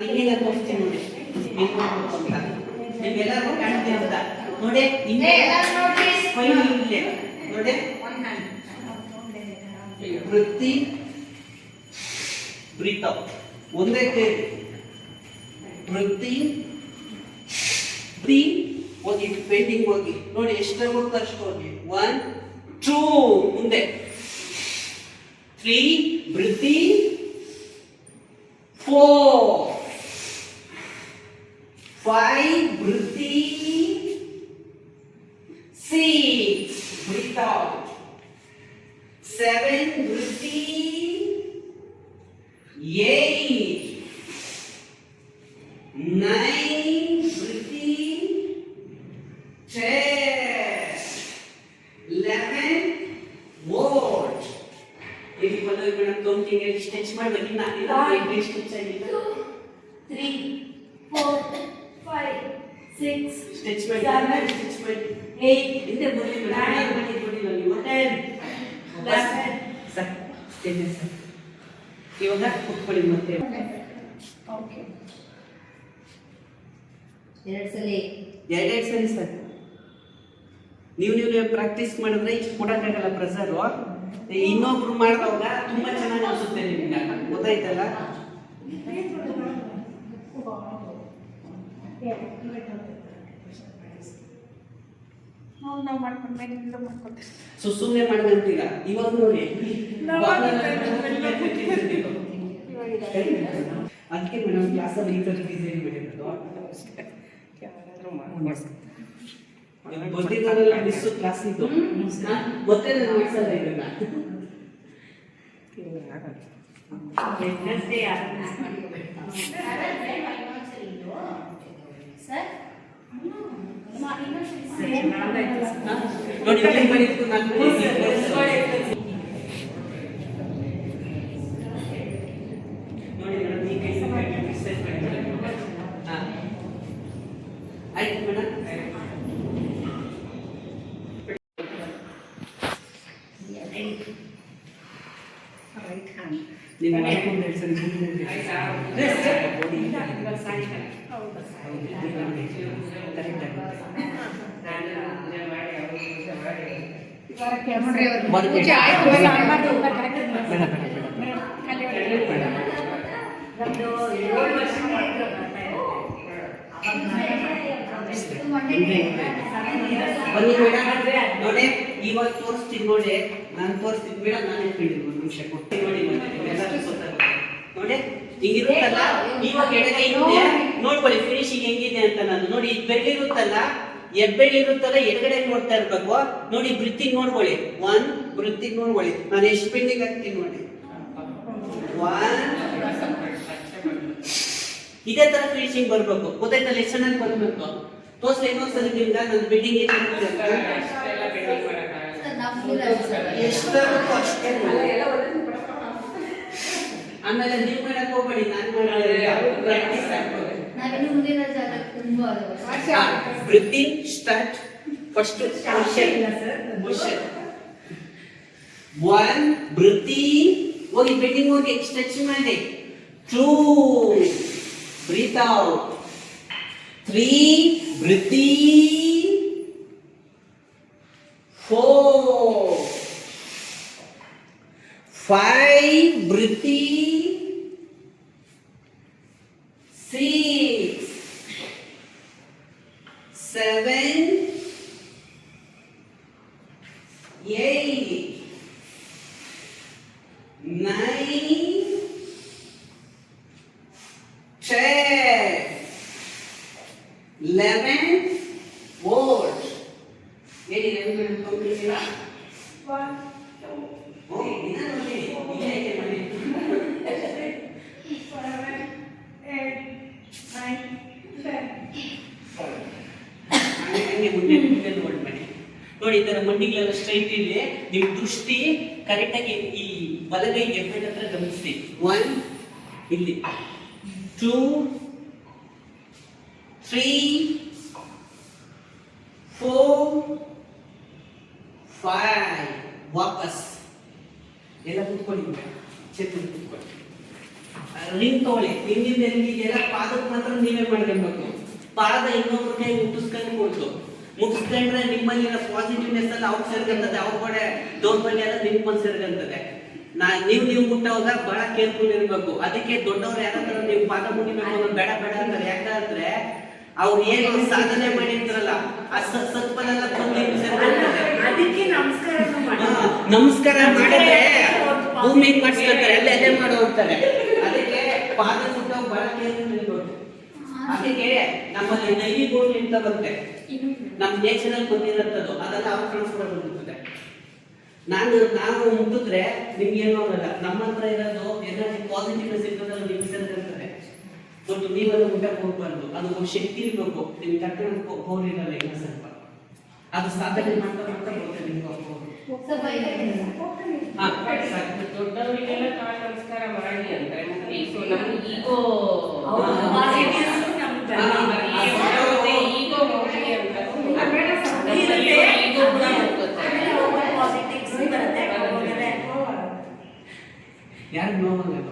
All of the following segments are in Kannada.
ಇಲ್ಲಿಗೆ ತೋರಿಸ್ತೀನಿ ನೋಡಿ ಅಂತ ನೀವೆಲ್ಲರೂ ಕಾಣ್ತೀವಿ ಅಂತ ನೋಡಿ ಇಲ್ಲೇ ಇಲ್ಲೇ ನೋಡಿ ವೃತ್ತಿ ಬ್ರೀತ್ ಔಟ್ ಒಂದೇ ಕೇಳಿ ವೃತ್ತಿ ಬ್ರೀ ಹೋಗಿ ಪೇಂಟಿಂಗ್ ಹೋಗಿ ನೋಡಿ ಎಷ್ಟು ಹೋಗ್ತಾ ಅಷ್ಟು ಹೋಗಿ 1 2 ಮುಂದೆ 3 ವೃತ್ತಿ 4 5 ವೃತ್ತಿ 6 breathe out 7 ವೃತ್ತಿ 8 9 ವೃತ್ತಿ 10 11 ವೋಲ್ಟ್ ಇಲ್ಲಿ ಬಂದು ಮೇಡಮ್ ಕೌಂಟಿಂಗ್ ಅಲ್ಲಿ ಸ್ಟೆಚ್ ಮಾಡಬೇಕು ನಾನು ಸ್ಟೆಚ್ ಆಗಿಲ್ಲ 3 4 5 6 ಸ್ಟೆಚ್ ಮಾಡಿ 8 ಹಿಂದೆ ಬನ್ನಿ ಮೇಡಮ್ ಬನ್ನಿ ನೀವು 10 11 ಸರ್ ಇವಾಗ ಕೂತ್ಕೊಳ್ಳಿ ಮತ್ತೆ ಓಕೆ ಎರಡೆರಡು ಸರಿ ಸರ್ ನೀವು ಪ್ರಾಕ್ಟೀಸ್ ಮಾಡಿದ್ರೆ ಇಷ್ಟು ಕೊಡಕ್ಕಾಗಲ್ಲ ಪ್ರೆಸರು ಇನ್ನೊಬ್ರು ಮಾಡಿದವಾಗ ತುಂಬಾ ಚೆನ್ನಾಗಿ ಅನಿಸುತ್ತೆ ನಿಮ್ಗೆ ಗೊತ್ತಾಯ್ತಲ್ಲ ಸುಮ್ಮನೆ ಮಾಡ್ಕೊಂತೀರ ಇವಾಗ ನೋಡಿ ಅದಕ್ಕೆ ಮೇಡಮ್ ಕ್ಲಾಸಲ್ಲಿ ಈ ಥರ ಡಿಸೈನ್ ಮಾಡಿರೋದು ಗೊತ್ತಿದ್ದಲ್ಲ ಮಿಸ್ ಕ್ಲಾಸ್ ಇದು ಮತ್ತೆ ನಾನು ಮಾಡ್ಸಲ್ಲ ಇದನ್ನ ನೋಡಿ ಇಲ್ಲಿ ಮಾಡಿದ್ದು ನಾನು ನೋಡಿ ಮೇಡಮ್ ಈ ಕೈ ಡಿಸೈನ್ ಮಾಡಿದ್ದಾರೆ ಆಯ್ತು ಮೇಡಮ್ ರೈಟ್ ಹ್ಯಾಂಡ್ ನೀವು ಮಾಡ್ಕೊಂಡು ಸರಿ ಮುಂದೆ ನೋಡಿ ಇವಾಗ ತೋರಿಸ್ತೀನಿ ನೋಡಿ ನಾನು ತೋರಿಸ್ತೀನಿ ಮೇಡಮ್ ನಾನು ಹೇಳ್ತೀನಿ ಒಂದು ನಿಮಿಷ ಕೊಡ್ತೀನಿ ನೋಡಿ ನೋಡಿ ಹಿಂಗಿರುತ್ತಲ್ಲ ಇವಾಗ ಎಡಗೈ ಇದೆ ನೋಡ್ಕೊಳ್ಳಿ ಫಿನಿಶಿಂಗ್ ಹೆಂಗಿದೆ ಅಂತ ನಾನು ನೋಡಿ ಇದು ಬೆಳ್ಳಿರುತ್ತಲ್ಲ ಎಬ್ಬೆಳಿರುತ್ತಲ್ಲ ಎಡಗಡೆ ನೋಡ್ತಾ ಇರ್ಬೇಕು ನೋಡಿ ಬ್ರೀತಿಂಗ್ ನೋಡ್ಕೊಳ್ಳಿ 1 ಬ್ರೀತಿಂಗ್ ನೋಡ್ಕೊಳ್ಳಿ ನಾನು ಎಷ್ಟು ಪೆಂಡಿಂಗ್ ಹಾಕ್ತೀನಿ ನೋಡಿ 1 ಇದೇ ತರ ಫಿನಿಶಿಂಗ್ ಬರ್ಬೇಕು ಗೊತ್ತಾಯ್ತಾ ಲೆಸನ್ ಅಲ್ಲಿ ಬರ್ಬೇಕು ತೋರ್ಸ್ಲ ಇನ್ನೊಂದ್ಸಲ ನಿಮ್ಗೆ ನನ್ನ ಬೆಡ್ಡಿಂಗ್ ಆಮೇಲೆ ನೀವು ಮಾಡಕ್ ಹೋಗ್ಬೇಡಿ ನಾನು practice breathing start first position 1 breathing ಹೋಗಿ ಬೆಡ್ಡಿಂಗ್ ಹೋಗಿ ಸ್ಟ್ರೆಚ್ ಮಾಡಿ 2 breathe out 3 breathe in 4 5 breathe in 6 7 8 9 10 11 volt ಹೇಳಿ ಏನು ಕಂಪ್ಲೀಟ್ 1 2 ಓಕೆ ಇನ್ನ ನೋಡಿ ಇಲ್ಲೇ ಇದೆ ಮಾಡಿ 7 8 9 10 ಹಂಗೆ ಮುಂದೆ ನೋಡಿ ಮಾಡಿ ನೋಡಿ ಈ ತರ ಮಂಡಿಗಳೆಲ್ಲ ಸ್ಟ್ರೈಟ್ ಇದೆ ನಿಮ್ಮ ದೃಷ್ಟಿ ಕರೆಕ್ಟ್ ಆಗಿ ಈ ಬಲಗೈ ಹೆಬ್ಬೆಟ್ಟ ಹತ್ರ ಗಮನಿಸಿ 1 ಇಲ್ಲಿ 2 3 4 5 ವಾಪಸ್ ಎಲ್ಲ ಕೂತ್ಕೊಳ್ಳಿ ಚೇತನ್ ಕೂತ್ಕೊಳ್ಳಿ ರಿಂಗ್ ತಗೊಳ್ಳಿ. ಹಿಂದಿನ ಎಲ್ಲಿದೆಯಲ್ಲ ಪಾದಕ್ಕೆ ಮಾತ್ರ ನೀವೇ ಮಾಡ್ಕೊಬೇಕು. ಪಾದ ಇನ್ನೊಬ್ರ ಕೈ ಮುಟ್ಟಿಸ್ಕೊಂಡು ಕೊಡ್ತು. ಮುಗಿಸ್ಕೊಂಡ್ರೆ ನಿಮ್ಮಲ್ಲಿರೋ ಪಾಸಿಟಿವ್ನೆಸ್ ಎಲ್ಲ ಅವ್ರು ಸೇರ್ಕೊಂತದೆ, ಅವ್ರ ಕಡೆ ದೌರ್ಬಲ್ಯ ಎಲ್ಲ ನಿಮ್ಮ ಬಂದು ಸೇರ್ಕೊಂತದೆ. ನೀವು ಮುಟ್ಟೋವಾಗ ಬಹಳ ಕೇರ್ಫುಲ್ ಇರಬೇಕು. ಅದಕ್ಕೆ ದೊಡ್ಡವ್ರು ಯಾರಾದ್ರೂ ನೀವು ಪಾದ ಮುಟ್ಟಿಬೇಕು ಅನ್ನೋದು ಬೇಡ ಬೇಡ ಅಂತಾರೆ. ಯಾಕಂದ್ರೆ ಅವ್ರು ಏನು ಸಾಧನೆ ಮಾಡಿರ್ತಾರಲ್ಲ ಆ ಸತ್ಪದೆಲ್ಲ ಬಂದು ಅದಕ್ಕೆ ನಮಸ್ಕಾರ ಮಾಡಿದ್ರೆ ಭೂಮಿಗೆ ಮಾಡಿಸ್ಕೊಳ್ತಾರೆ, ಅಲ್ಲೇ ಮಾಡೋ ಅಂತಾರೆ. ಅದಕ್ಕೆ ಪಾದ ಮುಟ್ಟೋವಾಗ ಬಹಳ ಕೇರ್ಫುಲ್ ಇರಬೇಕು. ಅದಕ್ಕೆ ನಮ್ಮಲ್ಲಿ ನೈವಿ ಗೋಲ್ಡ್ ಅಂತ ಬರುತ್ತೆ, ನಮ್ಮ ನೇಚರಲ್ಲಿ ಬಂದಿರೋಂಥದ್ದು, ಅದೆಲ್ಲ ಅವ್ರ ಟ್ರಾನ್ಸ್ಫರ್ ಬಂದಿರ್ತದೆ. ನಾವು ಮುಟ್ಟಿದ್ರೆ ನಿಮ್ಗೆ ಏನೋ ಆಗಲ್ಲ. ನಮ್ಮ ಹತ್ರ ಇರೋದು ಎನರ್ಜಿ ಪಾಸಿಟಿವ್ನೆಸ್ ಇರ್ತದಲ್ಲ ನಿಮ್ಗೆ ಸೇರ್ಕೊಂತಾರೆ. ಬಟ್ ನೀವೆಲ್ಲ ಮುಟ್ಟಕ್ಕೆ ಹೋಗ್ಬಾರ್ದು. ಅದು ಒಂದು ಶಕ್ತಿ ಇರಬೇಕು. ನಿಮ್ಗೆ ಕರ್ಕೊಂಡು ಹೋಗಿರಲ್ಲ ಈಗ ಸ್ವಲ್ಪ ಅದು ಸಾಧನೆ ಮಾಡ್ತಾ ಮಾಡ್ತಾ ಬರುತ್ತೆ ನಿಮ್ಗೆ ದೊಡ್ಡವರಿಗೆಲ್ಲ ನಮಸ್ಕಾರ ಮಾಡಿ ಅಂದ್ರೆ ನಮ್ಗೆ ಈಗೋ ಯಾರು ನೋವಾಗಲ್ಲ.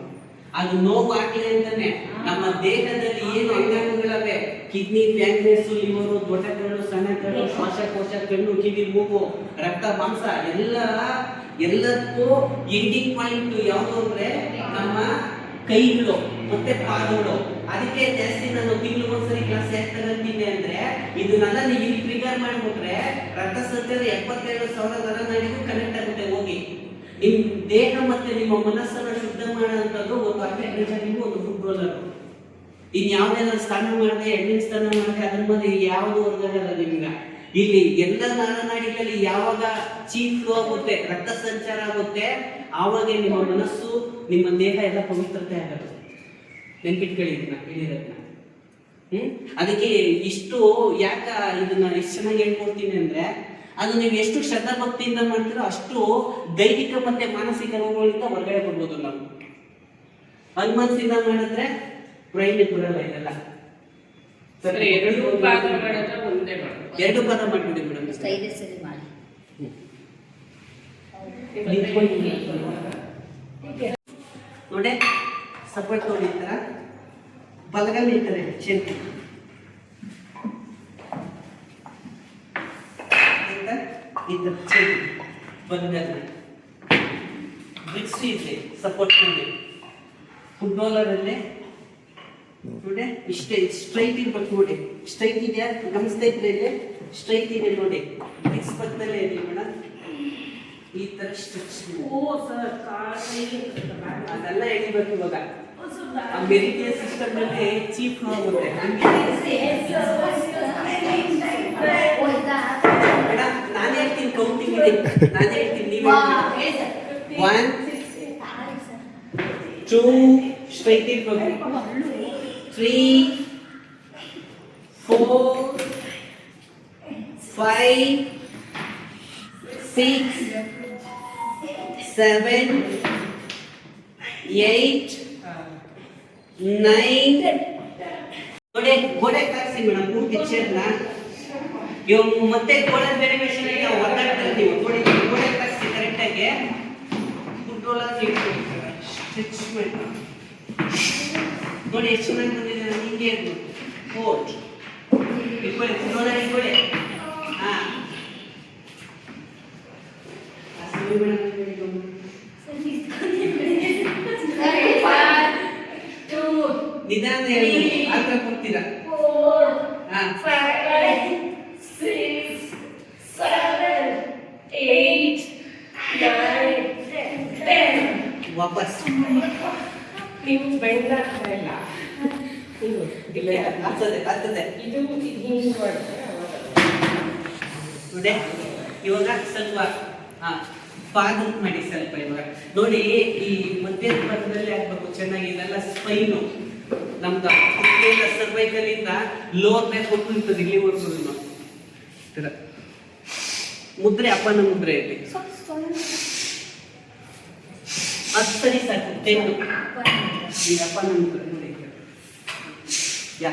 ಅದು ನೋವು ಆಗ್ಲಿ ಅಂತಾನೆ ನಮ್ಮ ದೇಹದಲ್ಲಿ ಏನು ಅಂಗಾಂಗಗಳವೆ, ಕಿಡ್ನಿ, ಪ್ಯಾಂಕ್ರಿಯಾಸ್, ಲಿವರ್, ದೊಡ್ಡ ಕರಳು, ಸಣ್ಣ ಕರಳು, ಶ್ವಾಸಕೋಶ, ಕಣ್ಣು, ಕಿವಿ, ಮೂಗು, ರಕ್ತ, ಮಾಂಸ ಎಲ್ಲದಕ್ಕೂ ಎಂಡಿಂಗ್ ಪಾಯಿಂಟ್ ಯಾವುದು ಅಂದ್ರೆ ನಮ್ಮ ಕೈಗಳು ಮತ್ತೆ ಪಾದಗಳು. ಅದಕ್ಕೆ ಜಾಸ್ತಿ ನಾನು ತಿಂಗಳು ಒಂದ್ಸರಿ ಕ್ಲಾಸ್ ಯಾಕೆ ತಗೊಂತೀನಿ ಅಂದ್ರೆ ಇದನ್ನೆಲ್ಲ ನೀವು ಇಲ್ಲಿ ಟ್ರಿಗರ್ ಮಾಡ್ಬಿಟ್ರೆ ರಕ್ತ ಸಂಚಾರ 72,000 ನರನಾಡಿಗೂ ಕನೆಕ್ಟ್ ಆಗುತ್ತೆ. ಹೋಗಿ ನಿಮ್ ದೇಹ ಮತ್ತೆ ನಿಮ್ಮ ಮನಸ್ಸನ್ನ ಶುದ್ಧ ಮಾಡುವಂಥದ್ದು ಒಂದು ಅಥ್ಲೆಟ್, ಒಂದು ಫುಟ್ಬಾಲರ್. ಇನ್ಯಾವುದೇನ ಸ್ನಾನ ಮಾಡಿದೆ, ಎಣ್ಣೆ ಸ್ನಾನ ಮಾಡಿದೆ, ಅದ್ರ ಮೇಲೆ ಯಾವುದು ವರ್ಗಲ್ಲ ನಿಮ್ಗೆ. ಇಲ್ಲಿ ಎಲ್ಲ ನರನಾಡಿಗಳಲ್ಲಿ ಯಾವಾಗ ಚೀಫ್ ಫ್ಲೋ ಆಗುತ್ತೆ, ರಕ್ತ ಸಂಚಾರ ಆಗುತ್ತೆ, ಆವಾಗ ನಿಮ್ಮ ಮನಸ್ಸು, ನಿಮ್ಮ ದೇಹ ಎಲ್ಲ ಪವಿತ್ರತೆ ಆಗೋದು. ನೆನ್ಪಿಟ್ಕೊಳ್ಳಿ ಇದನ್ನ ಹೇಳಿರೋದನ್ನ. ಅದಕ್ಕೆ ಇಷ್ಟು ಇದನ್ನ ಇಷ್ಟು ಚೆನ್ನಾಗಿ ಹೇಳ್ಕೊಡ್ತೀನಿ ಅಂದ್ರೆ ಅದು ನೀವು ಎಷ್ಟು ಶ್ರದ್ಧಾ ಭಕ್ತಿಯಿಂದ ಮಾಡ್ತೀರೋ ಅಷ್ಟು ದೈಹಿಕ ಮತ್ತೆ ಮಾನಸಿಕ ರೋಗಗಳಿಂದ ಹೊರಗಡೆ ಬರ್ಬೋದು. ನಾವು ಅನ್ಮನ್ಸಿಂದ ಮಾಡಿದ್ರೆ ಪ್ರೈವೇಟ್ ಬರಲ್ಲ ಇದೆಲ್ಲ. ಎರಡು ಪಾದ ಮಾಡ್ಬಿಡಿ ಮೇಡಮ್. ನೋಡಿ ಸಪೋರ್ಟ್ ತೊಗೊಂಡಿರ್ತಾರ, ಬಲಗೈ ಇರ್ತಾರೆ ಶೆಲ್ಫಿ ಬಲಗೈ ಬ್ರಿಕ್ಸ್ ಇದೆ ಸಪೋರ್ಟ್ ಮಾಡಿ. ಫುಟ್ಬಾಲರ್ ಅಲ್ಲೇ ನೋಡಿ ಇಷ್ಟೇ ಸ್ಟ್ರೈಟ್ ಇರ್ಬೇಕು. ನೋಡಿ ಸ್ಟ್ರೈಟ್ ಇದೆಯಾ, ಗಮನಿಸ್ತಾ ಇದ್ರೆ ಇಲ್ಲಿ ಸ್ಟ್ರೈಟ್ ಇದೆ ನೋಡಿ. ಬ್ರಿಕ್ಸ್ ಪಕ್ಕದಲ್ಲೇ ಇದೆ ಮೇಡಮ್. ಈ ತರ ಸ್ಟ್ರೆಚ್ ಅದೆಲ್ಲ ಎಳಿಬೇಕು. ಇವಾಗ ಮೆರಿಟಿಯನ್ ಸಿಸ್ಟಮ್ ಅಲ್ಲಿ ಚೀಫ್ ಆಗುತ್ತೆ. ಮೇಡಮ್ ನಾನು ಹೇಳ್ತೀನಿ, ಕೌಂಟಿಂಗ್ ಇದೆ, ನಾನು ಹೇಳ್ತೀನಿ, ನೀವು 1 2 ಸ್ಟ್ರೈಟ್ ಇರ್ಬೇಕು. 3 4 5 6 7 8 9 ಗೋಡೆ ಕಾಯಿಸಿ ಮೇಡಮ್. ಪೂರ್ತಿ ಚೇರ್ನ ಇವಾಗ ಮತ್ತೆ ಗೋಡೆ ಡೆರಿವೇಶನ್ ನಾವು ಹೊರಗಾಡ್ತಾರೆ. ನೀವು ಗೋಡೆ ಕಾಯಿಸಿ ಕರೆಕ್ಟಾಗಿ ಫುಟ್ಬಾಲ್ ಸ್ಟಿಚ್ ಮಾಡಿ ನೋಡಿ ಎಷ್ಟು ಚೆನ್ನಾಗಿ ಬಂದಿದೆ. ಹಿಂಗೆ ಇರ್ಬೋದು. 4 ಇಟ್ಕೊಳ್ಳಿ, ಫುಟ್ಬಾಲ್ ಇಟ್ಕೊಳ್ಳಿ. ಹಾಂ ನಿಧಾನ ಹೇಳಿ, ಆತರ ಕೊಡ್ತೀರಾ. 5 6 7 8 9 10 ವಾಪಸ್ ನೀವು ಬೆಂಡ್ ಆಗ್ತಾ ಇಲ್ಲ. ಇಲ್ಲ ಆಗ್ತದೆ. ಇದು ಹಿಂಗೆ ಮಾಡ್ತಾರೆ. ನೋಡಿ ಇವಾಗ ಸ್ವಲ್ಪ ಪಾದ ಮಾಡಿ ಸ್ವಲ್ಪ. ಇವಾಗ ನೋಡಿ ಈ ಮಧ್ಯ ಭಾಗದಲ್ಲಿ ಆಗ್ಬೇಕು ಚೆನ್ನಾಗಿ. ಇದೆಲ್ಲ ಸ್ಪೈನು ನಮ್ದು ಸರ್ವೈಕಲ್ ಇಂದ ಲೋವರ್ ಬ್ಯಾಕ್ ಹೋಗ್ತಿರ್ತದೆ ಇಲ್ಲಿವರೆಗೂ. ಮುದ್ರೆ ಅಪ್ಪನ ಮುದ್ರೆ ಇಲ್ಲಿ 10 ಸರಿ ಸಾಕು. 10 ಈ ಅಪ್ಪನ ಮುದ್ರೆ ನೋಡಿ. ಯಾ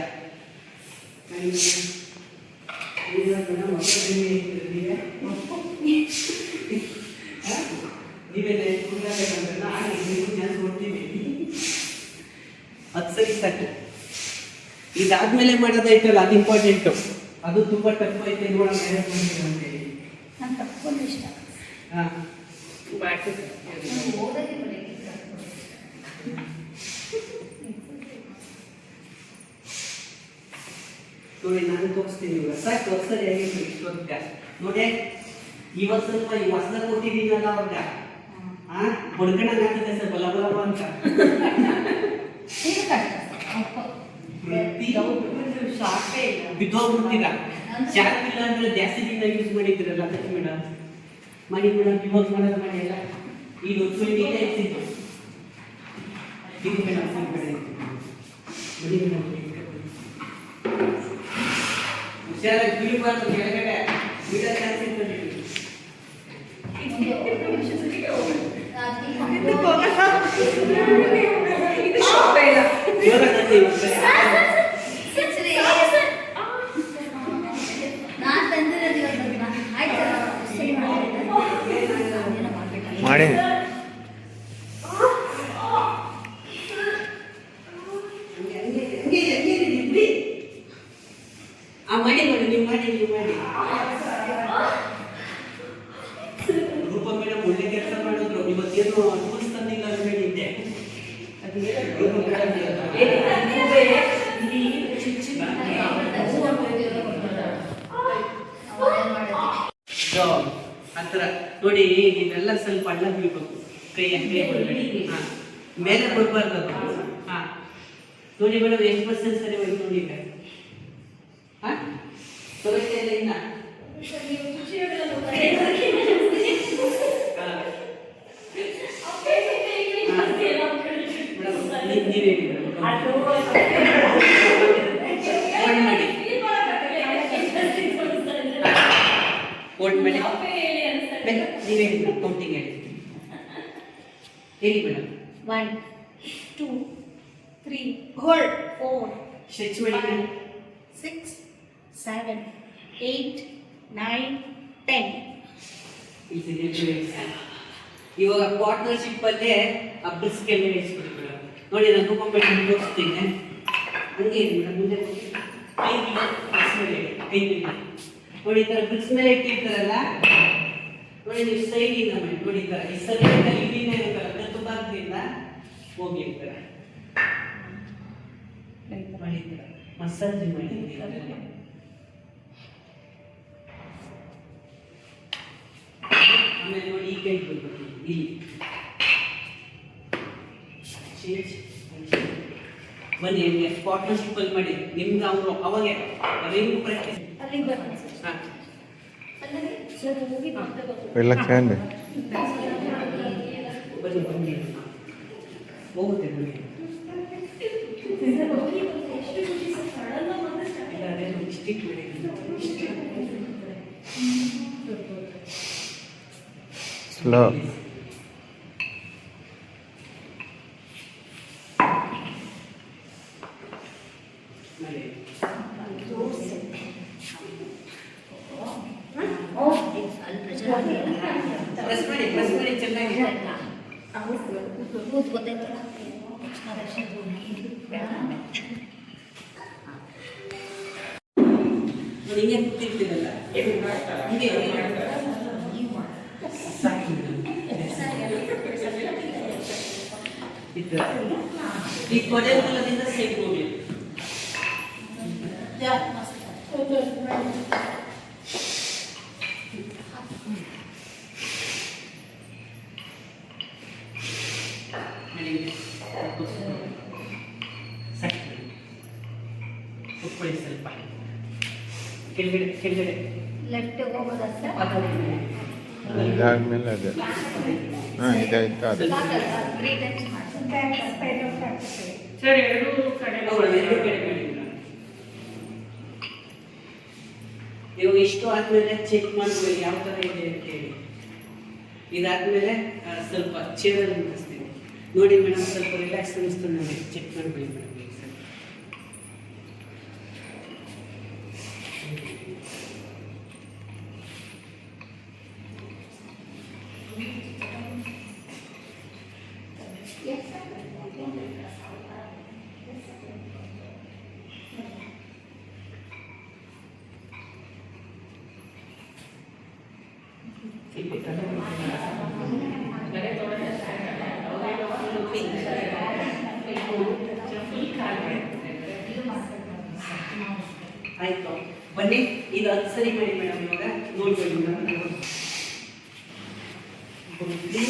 ನೀವೇನೆ ಕೊಡ್ತೀವಿ. ಅದು ಸರಿ ಸಾಕು. ಇದಾದ್ಮೇಲೆ ಮಾಡೋದೈತಲ್ಲ ಅದು ಇಂಪಾರ್ಟೆಂಟು. ಅದು ತುಂಬ ಟಫ್ ಐತೆ ನೋಡೋಣ ಅಂತೇಳಿ. ನಾನು ತಪ್ಕೊಂಡು ಇಷ್ಟ ಹಾಂ ಮಾಡ್ತಿದ್ದೆ. ನಾನು ಓದೋದೇ ಬರೀ ನೋಡಿ ನಾನು ತೋರಿಸ್ತೀನಿ ಇವಾಗ ಸಾಕು ಹೊಸದು ಹೇಗಿತ್ತು ಇಷ್ಟೊತ್ತ ನೋಡಿ ಇವಾಗ ಸ್ವಲ್ಪ ಈ ಹೊಸದ ಕೊಟ್ಟಿದ್ದೀನಲ್ಲ ಅವ್ರಿಗೆ ಬಡ್ಕಣ ಆಗ್ತದೆ ಸರ್ ಬಲ ಬಲವ ಅಂತ ಶಾರ್ಟೇ ಇಲ್ಲ ಬಿದ್ದೋಗ್ಬಿಡ್ತೀರ. ಶಾರ್ಪ್ ಇಲ್ಲ ಅಂದ್ರೆ ಜಾಸ್ತಿ ದಿನ ಯೂಸ್ ಮಾಡಿದ್ದೀರಲ್ಲ ಅದಕ್ಕೆ ಮೇಡಮ್ ಮಾಡಿ ಮೇಡಮ್ ಇವಾಗ ಮಾಡೋದು ಮಾಡಿ ಎಲ್ಲ ಈಗ ನೀಟೇ ಇರ್ತಿತ್ತು ಇದು ಮೇಡಮ್ ಮಾಡಿ ಮೇಡಮ್ ಹುಷಾರಾಗಿ ಬೀಳಬಾರ್ದು ಕೆಳಗಡೆ ಬೀಳೋ ಚಾನ್ಸ್ ಇರ್ತದೆ. ಇವಾಗ ನಂದು ಇವತ್ತು ಮಾಡಿ ಮಾಡಿ ನೋಡಿ ನೀವು ಮಾಡಿ ರೂಪ ಮೇಡಮ್ ಒಳ್ಳೆ ಕೆಲಸ ಮಾಡಿದ್ರು. ಇವತ್ತೇನು ಟೂಲ್ಸ್ ತಂದಿಲ್ಲ ಹೇಳಿದ್ದೆ ಆ ಥರ ನೋಡಿ. ನೀವೆಲ್ಲ ಸ್ವಲ್ಪ ಅಣ್ಣ ಬೀಳ್ಬೇಕು ಕೈ ಒಳಗಡೆ. ಹಾಂ ಮೇಲೆ ಕೊಡ್ಬಾರ್ದು ಅದು. ಹಾಂ ನೋಡಿ ಮೇಡಮ್ ಎಷ್ಟು ಪರ್ಸೆಂಟ್ ಸರಿ ಹೋಯ್ತು ನೋಡಿ ಈಗ. ಹಾಂ ತೊಗೊಳ್ತಾ ಇಲ್ಲ ಇನ್ನ ನೀವೇ ಮಾಡಿ ಕೋಟ್ ಮಾಡಿ ನೀವೇ ಕೌಂಟಿಂಗ್ ಹೇಳಿ ಮೇಡಮ್. 1 2 3 ಹೋಲ್ಡ್ 4 ಸ್ಟ್ರೆಚ್ ಮಾಡಿ ಮೇಡಮ್. 6 7 8 9 10. ಇವಾಗ ಪಾರ್ಟ್ನರ್ಶಿಪ್ ಅಲ್ಲೇ ಅಬ್ಬಸ್ ಕೆಳಗಡೆ ಇಸ್ಬಿಡಿ ಮೇಡಮ್. ನೋಡಿ ನಾನು ರೂಪಂಬೇಡಿ ತೋರಿಸ್ತೀನಿ. ಹಂಗೆ ಇದೆ ಮೇಡಮ್. ಮುಂದೆ ಕೈ ಬ್ರಿಕ್ಸ್ ಮೇಲೆ ಕೈ ಮೇಲೆ ನೋಡಿ ಈ ಥರ ಬ್ರಿಕ್ಸ್ ಮೇಲೆ ಇಟ್ಟಿರ್ತಾರಲ್ಲ ನೋಡಿ ನೀವು ಸೈಡಿಂದ ಮಾಡಿ ನೋಡಿ ಈ ಥರ ಈ ಸೈಡಿಂದ ಇಲ್ಲಿಂದ ಇರ್ತಾರಲ್ಲ ತುಬಾರದಿಂದ ಹೋಗಿ ಇರ್ತಾರೆ ಮಾಡಿ ಈ ಥರ ಮಸಾಜ್ ಮಾಡಿ ಆಮೇಲೆ ನೋಡಿ ಈ ಕೈ ಬರ್ಬೇಕು ಇಲ್ಲಿ ಚೇಂಜ್ ಬನ್ನಿ ಹೆಂಗೆ ಪಾರ್ಟ್ನರ್ಶಿಪ್ ಅಲ್ಲಿ ಮಾಡಿ ನಿಮ್ಗೆ ಅವರು ಅವಾಗ ರಿಂಗ್ ಪ್ರಾಕ್ಟೀಸ್ ಅಲ್ಲಿಗೆ ಬರ್ತೀನಿ ಸರ್. ಹಾಂ ಸರ್ ಹೋಗಿ ಎಲ್ಲ ಕ್ಯಾಂಡ್ ಬನ್ನಿ ಹೋಗುತ್ತೆ ಬನ್ನಿ. ಸ್ಟಿಕ್ ಮಾಡಿ ಸ್ಲೋ ಪ್ರೆಸ್ ಮಾಡಿ ಚೆನ್ನಾಗಿ ಗೊತ್ತಾಯ್ತಲ್ಲ ನೋಡಿ ಹಿಂಗೆ ಕೂತಿರ್ತೀರಲ್ಲ ಹಿಂಗೆ ಸಾಕು ಈ ಕೊನೆಯದಿಂದ ಸೇಫ್ ಹೋಗ್ಲಿ. ಕುತ್ಕೊಳ್ಳಿ ಸ್ವಲ್ಪ ಕೆಳಗಡೆ ಲೆಫ್ಟ್ ಹೋಗೋದಾ ಸರ್? ಇದಾದ್ಮೇಲೆ ಅದೇ ಹಾಂ ಇದಾಯ್ತು ಅದು 3 ಟೈಮ್ಸ್ ಮಾಡ್ತೀನಿ. ಸರ್ ಎರಡೂ ಕಡೆ ಇವಾಗ ಇಷ್ಟು ಆದ್ಮೇಲೆ ಚೆಕ್ ಮಾಡ್ಕೊಳ್ಳಿ ಯಾವ ಥರ ಇದೆ ಅಂತ ಹೇಳಿ. ಇದಾದ್ಮೇಲೆ ಸ್ವಲ್ಪ ಚೇರಲ್ಲಿ ನಿಲ್ಲಿಸ್ತೀನಿ ನೋಡಿ ಮೇಡಮ್. ಸ್ವಲ್ಪ ರಿಲ್ಯಾಕ್ಸ್ ಅನಿಸ್ತು ನೋಡಿ ಚೆಕ್ ಮಾಡ್ಕೊಳ್ಳಿ ಮೇಡಮ್. ಇಲ್ಲಿ ಕಡೆ ಕಡೆ ತೊಗೊಂಡ್ರೆ ಸಾಕಲ್ಲ. ಅವಾಗೇನೋ full ಖಾಲಿ. ಆಯ್ತು, ಬನ್ನಿ ಇದು 10 ಸರಿ ಮಾಡಿ ಮೇಡಮ್. ಇವಾಗ ನೋಡ್ಬೇಡಿ ಮೇಡಮ್. ಬುದ್ಧಿ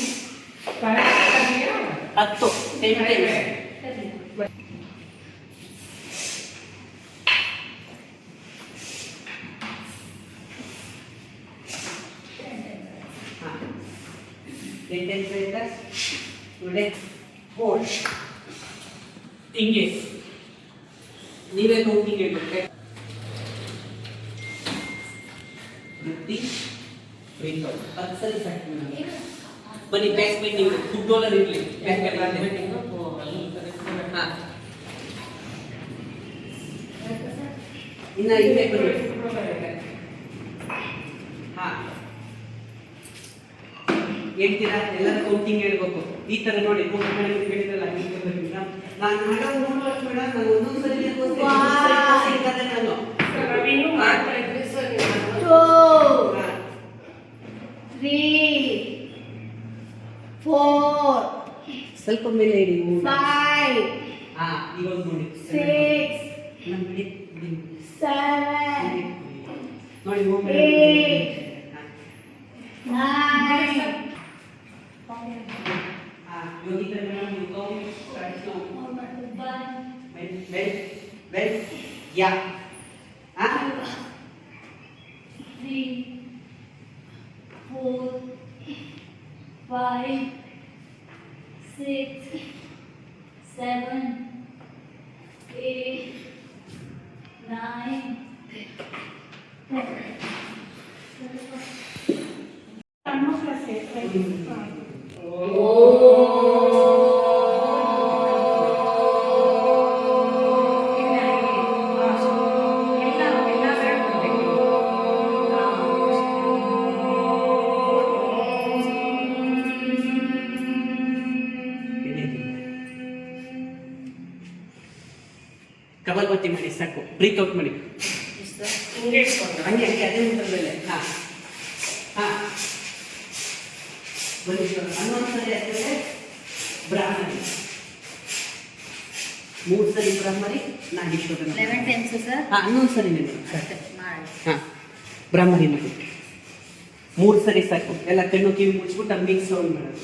10 ಟೈಮ್ ಟೈಮ್ ಆಯ್ತಾ ನೋಡಿ. 4 ಹಿಂಗೆ ನೀವೇ ಕೌಂಟಿಂಗ್ ಹೇಳ್ಬೇಕು. ಬುದ್ಧಿ 10 ಸರಿ ಸಾಕು ಮೇಡಮ್. ಬನ್ನಿ ಬ್ಯಾಕ್ ಬನ್ನಿ, ನೀವು ಫುಡ್ ಡಾಲರ್ ಇರಲಿ ಬ್ಯಾಕ್ ಹಾಂ. ಇನ್ನು ಹಿಂದೆ ಬನ್ನಿ. ಹಾಂ, ಹೇಳ್ತೀರಾ? ಎಲ್ಲರೂ ಕೌಂಟಿಂಗ್ ಹೇಳ್ಬೇಕು. ಈ ಥರ ನೋಡಿ, ಹೇಳಿದ್ರಲ್ಲ ನಾನು ಮೇಡಮ್ ನೋಡ್ಬೇಕು ಮೇಡಮ್, ನಾನು ಒಂದೊಂದು ಸರಿ ನಾನು ನಾವಿನ್ನೂ ಮಾಡ್ತಾ ಇದ್ವಿ ಸರ್. 2 3 4 ಸ್ವಲ್ಪ ಮೇಲೆ ಇಡಿ. 5 ಹಾಂ, ಇವಾಗ ನೋಡಿ 6 ನಮ್ಮ ಬಿಡಿ 7 ನೋಡಿ ಹೋಗಿ 9 ಯೋಗಿ ತರ ಮೇಡಮ್ ನೀವು ಕೌಂಟ್ ಸ್ಟಾರ್ಟ್ ವೆಲ್ ಯಾ 3 4 5 6 7 8 9 ಸಣ್ಣ ಕ್ಲಾಸ್ ಕಬಲ್ ಬತ್ತಿ ಮಾಡಿ ಸಾಕು. ಬ್ರೀತ್ ಔಟ್ ಮಾಡಿ ಹಿಂಗೆ ಇಟ್ಕೊಂಡು ಹಂಗೆ ಹಂಗೆ ಅದೇ ಮುಟ್ಟದಲ್ಲಿ. ಹಾಂ ಹಾಂ, ಬನ್ನಿ ಸರ್. 11 ಸರಿ ಆಗ್ತದೆ ಬ್ರಾಹ್ಮಣಿ, 3 ಸರಿ ಬ್ರಾಹ್ಮಣಿ, ನಾಗೇಶ್ವರ. 11 times sir. ಹಾಂ, 11 ಸರಿ ನೆನೆ ಮಾಡಿ ಹಾಂ, ಬ್ರಾಹ್ಮಣಿ ಮಾಡಿ 3 ಸರಿ ಸಾಕು. ಎಲ್ಲ ಕಣ್ಣು ಕಿವಿ ಮುಚ್ಚಿಬಿಟ್ಟು ಮಿಕ್ಸ್ ಸೌಂಡ್ ಮಾಡೋದು.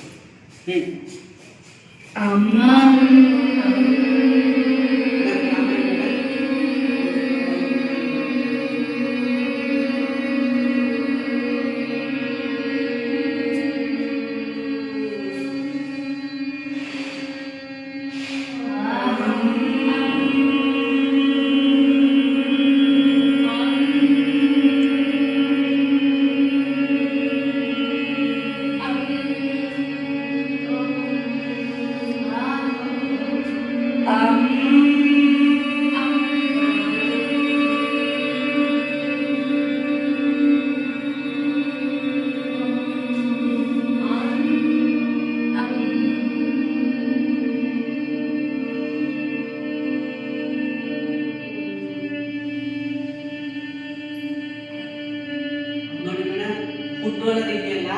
ಫುಟ್ಬಾಲರ್ ಇದೆಯಲ್ಲ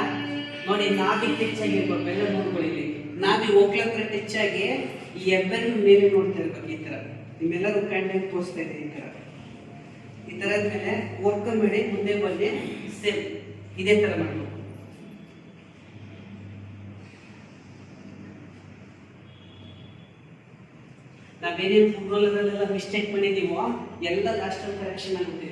ನೋಡಿ, ನಾಭಿ ಟಚ್ ಆಗಿರ್ಬೇಕು. ಎಲ್ಲ ನೋಡ್ಕೊಳ್ಳಿ, ಇಲ್ಲಿ ನಾಭಿ ಹೋಗ್ಲತ್ರ ಟಚ್ ಆಗಿ ಈ ಹೆಬ್ಬೆರಳು ಮೇಲೆ ನೋಡ್ತಾ ಇರ್ಬೇಕು. ಈ ತರ ನಿಮ್ಮೆಲ್ಲರೂ ಕಂಡಾಗಿ ತೋರಿಸ್ತಾ ಇದೆ. ಈ ತರ ಆದ್ಮೇಲೆ ವರ್ಕ್ ಮಾಡಿ ಮುಂದೆ ಬಂದು ಸೇಮ್ ಇದೇ ತರ ಮಾಡಬೇಕು. ನಾವೇನೇನು ಫುಟ್ಬಾಲರಲ್ಲೆಲ್ಲ ಮಿಸ್ಟೇಕ್ ಮಾಡಿದೀವೋ ಎಲ್ಲ ಲಾಸ್ಟಲ್ಲಿ ಕರೆಕ್ಷನ್ ಆಗುತ್ತೆ.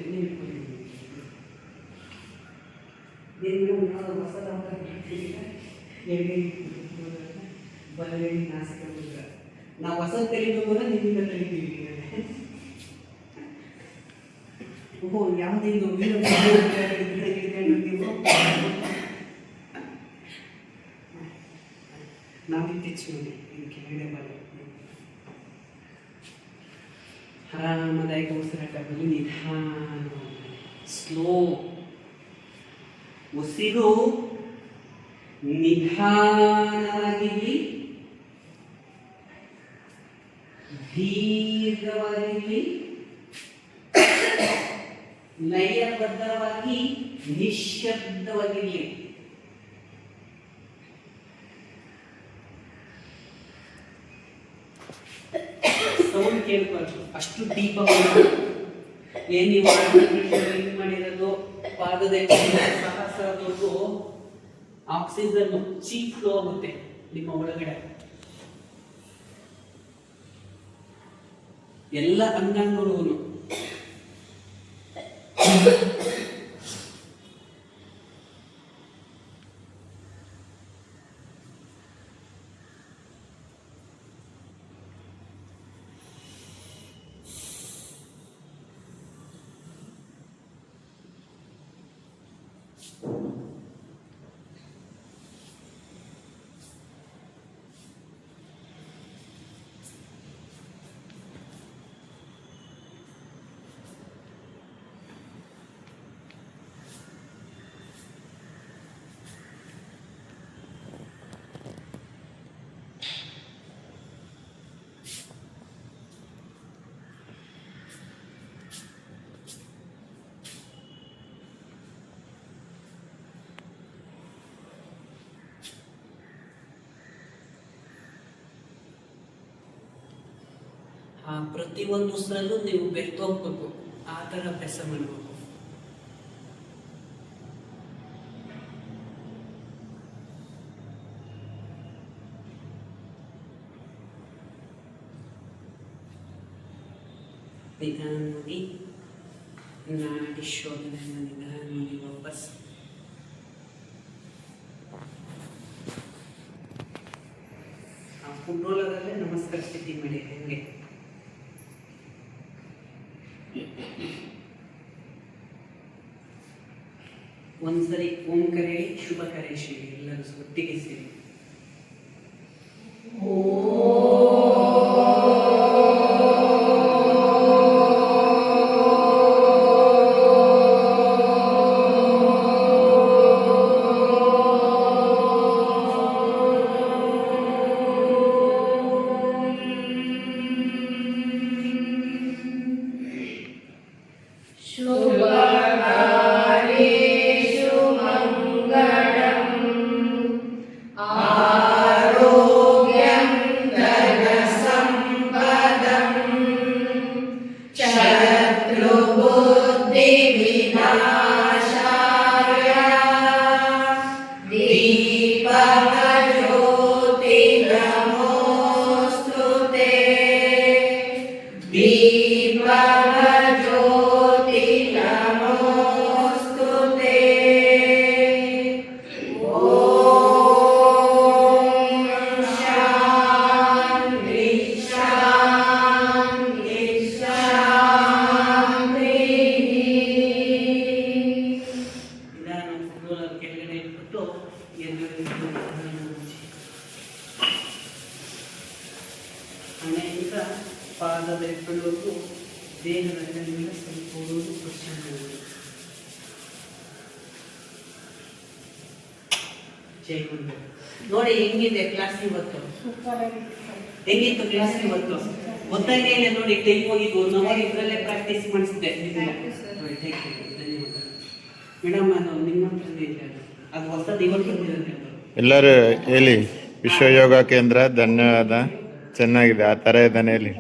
ನಾವು ಹೊಸ ತೆಲಿಬೇಕು ನಿಮ್ಮಿಂದ ತೆಲಿತೀವಿ. ಓಹೋ, ಯಾವುದೇನು ನಾವು ಟಚ್ ಮಾಡಿ ಇದಕ್ಕೆ ವಿಡಿಯೋ ಮಾಡಿ ಆರಾಮದಾಯಕ ಉಸಿರಾಟ ಬರಲಿ. ನಿಧಾನ, ಸ್ಲೋ ಉಸಿರು ನಿಧಾನವಾಗಿರಲಿ, ದೀರ್ಘವಾಗಿರಲಿ, ಲಯಬದ್ಧವಾಗಿ ನಿಶ್ಶಬ್ದವಾಗಿರಲಿ. ಕೇಳ್ಬಾರ್ದು, ಅಷ್ಟು ಡೀಪ್ ಆಗಿ ಏನ್ ನೀವು ಹಿಂಗ್ ಮಾಡಿರೋದು ಪಾದದ ಸಹಸ್ರದವರೆಗೂ ಆಕ್ಸಿಜನ್ ಚೀಪ್ ಫ್ಲೋ ಆಗುತ್ತೆ ನಿಮ್ಮ ಒಳಗಡೆ. ಎಲ್ಲ ಅಂಗಾಂಗಗಳು ಪ್ರತಿಯೊಂದು ಉಸಿರಲ್ಲೂ ನೀವು ಬೆರ್ತೋಗ್ಬೇಕು, ಆ ಥರ ಅಭ್ಯಾಸ ಮಾಡಬೇಕು. ನಿಧಾನವಾಗಿ ನಾಡಿ ಶೋಧನೆಯನ್ನು ನಿಧಾನವಾಗಿ ವಾಪಸ್ ಆ ಫುಟ್ಬಾಲರಲ್ಲೇ ನಮಸ್ಕಾರ ಸ್ಥಿತಿ ಮಾಡಿ ಹಂಗೆ. ಒಂದ್ಸರಿ ಓಂಕಾರ ಹೇಳಿ, ಶುಭ ಕರೇಶ್ ಹೇಳಿ, ಎಲ್ಲರೂ ಒಟ್ಟಿಗೆ ಸೇರಿ. ಹಣೆಯಿಂದ ಪಾದದ ಎತ್ತುವರೆಗೂ ದೇಹದ ಸಂಪೂರ್ಣ ಸ್ಪರ್ಶ ಮಾಡಿ. ಜೈ ಗುರು. ನೋಡಿ ಹೆಂಗಿದೆ ಕ್ಲಾಸ್ ಇವತ್ತು, ಹೆಂಗಿತ್ತು ಕ್ಲಾಸ್ ಇವತ್ತು? ಗೊತ್ತಾಗೇ ಇಲ್ಲ ನೋಡಿ, ಟೈಮ್ ಹೋಗಿದ್ದು 1 ಅವರ್ ಇದರಲ್ಲೇ ಪ್ರಾಕ್ಟೀಸ್ ಮಾಡಿಸಿದೆ. ಮೇಡಮ್ ಅದು ನಿಮ್ಮ ಹತ್ರನೇ ಇದೆ, ಅದು ಹೊಸದು ಇವತ್ತು ಬಂದಿರುತ್ತೆ. ಎಲ್ಲರೂ ಹೇಳಿ ವಿಶ್ವ ಯೋಗ ಕೇಂದ್ರ ಧನ್ಯವಾದ, ಚೆನ್ನಾಗಿದೆ, ಆ ಥರ ಇದ್ದಾನೆ ಹೇಳಿ.